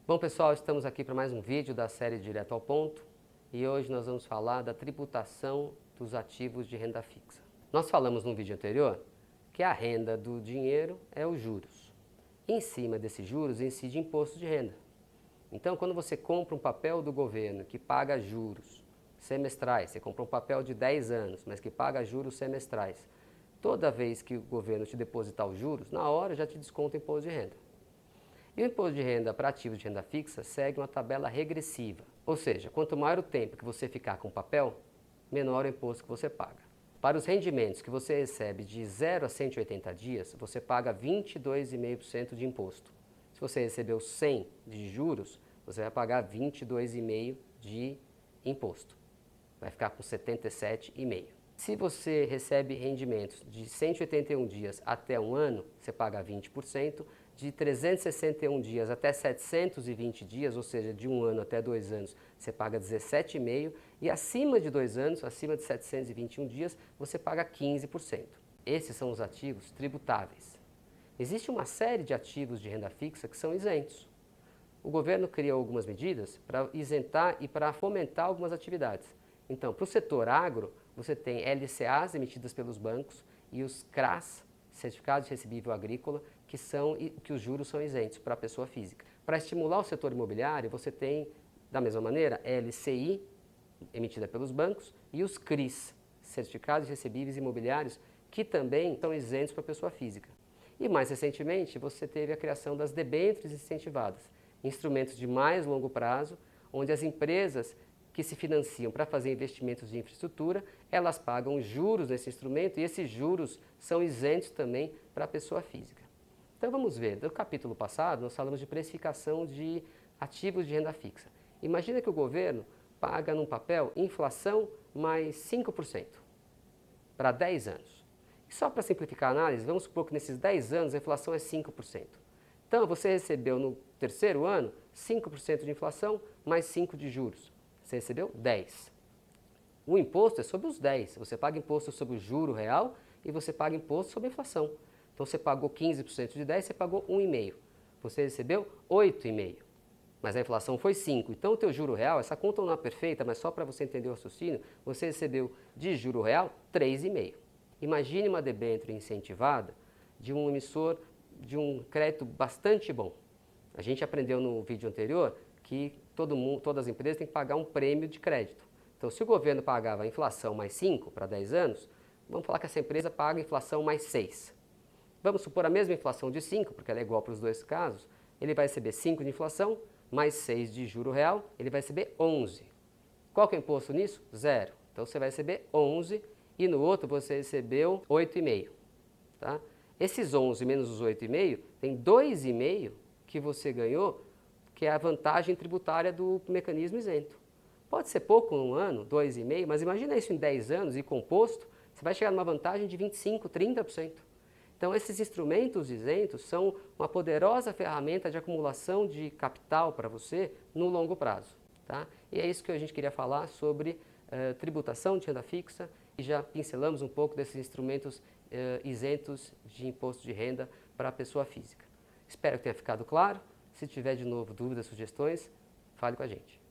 Bom pessoal, estamos aqui para mais um vídeo da série Direto ao Ponto e hoje nós vamos falar da tributação dos ativos de renda fixa. Nós falamos no vídeo anterior que a renda do dinheiro é os juros. Em cima desses juros incide imposto de renda. Então quando você compra um papel do governo que paga juros semestrais, você compra um papel de 10 anos, mas que paga juros semestrais, toda vez que o governo te depositar os juros, na hora já te desconta o imposto de renda. E o imposto de renda para ativos de renda fixa segue uma tabela regressiva, ou seja, quanto maior o tempo que você ficar com o papel, menor o imposto que você paga. Para os rendimentos que você recebe de 0 a 180 dias, você paga 22,5% de imposto. Se você recebeu 100 de juros, você vai pagar 22,5% de imposto. Vai ficar com 77,5%. Se você recebe rendimentos de 181 dias até um ano, você paga 20%. De 361 dias até 720 dias, ou seja, de um ano até 2 anos, você paga 17,5%. E acima de 2 anos, acima de 721 dias, você paga 15%. Esses são os ativos tributáveis. Existe uma série de ativos de renda fixa que são isentos. O governo criou algumas medidas para isentar e para fomentar algumas atividades. Então, para o setor agro, você tem LCAs emitidas pelos bancos e os CRAs, Certificados de Recebível Agrícola, que os juros são isentos para a pessoa física. Para estimular o setor imobiliário, você tem, da mesma maneira, LCI, emitida pelos bancos, e os CRIs, Certificados de Recebíveis Imobiliários, que também são isentos para a pessoa física. E mais recentemente, você teve a criação das debêntures incentivadas, instrumentos de mais longo prazo, onde as empresas que se financiam para fazer investimentos de infraestrutura, elas pagam juros nesse instrumento e esses juros são isentos também para a pessoa física. Então vamos ver, no capítulo passado nós falamos de precificação de ativos de renda fixa. Imagina que o governo paga num papel inflação mais 5% para 10 anos. E só para simplificar a análise, vamos supor que nesses 10 anos a inflação é 5%. Então você recebeu no terceiro ano 5% de inflação mais 5% de juros. Você recebeu 10. O imposto é sobre os 10. Você paga imposto sobre o juro real e você paga imposto sobre a inflação. Então você pagou 15% de 10, você pagou 1,5%. Você recebeu 8,5%. Mas a inflação foi 5%. Então o teu juro real, essa conta não é perfeita, mas só para você entender o raciocínio, você recebeu de juro real 3,5%. Imagine uma debênture incentivada de um emissor de um crédito bastante bom. A gente aprendeu no vídeo anterior que todas as empresas têm que pagar um prêmio de crédito. Então, se o governo pagava a inflação mais 5 para 10 anos, vamos falar que essa empresa paga a inflação mais 6. Vamos supor a mesma inflação de 5, porque ela é igual para os dois casos, ele vai receber 5 de inflação, mais 6 de juro real, ele vai receber 11. Qual que é o imposto nisso? 0. Então, você vai receber 11 e no outro você recebeu 8,5. Tá? Esses 11 menos os 8,5, tem 2,5 que você ganhou, que é a vantagem tributária do mecanismo isento. Pode ser pouco em um ano, 2,5, mas imagina isso em 10 anos e composto, você vai chegar numa vantagem de 25%, 30%. Então esses instrumentos isentos são uma poderosa ferramenta de acumulação de capital para você no longo prazo. Tá? E é isso que a gente queria falar sobre tributação de renda fixa e já pincelamos um pouco desses instrumentos isentos de imposto de renda para a pessoa física. Espero que tenha ficado claro. Se tiver de novo dúvidas, sugestões, fale com a gente.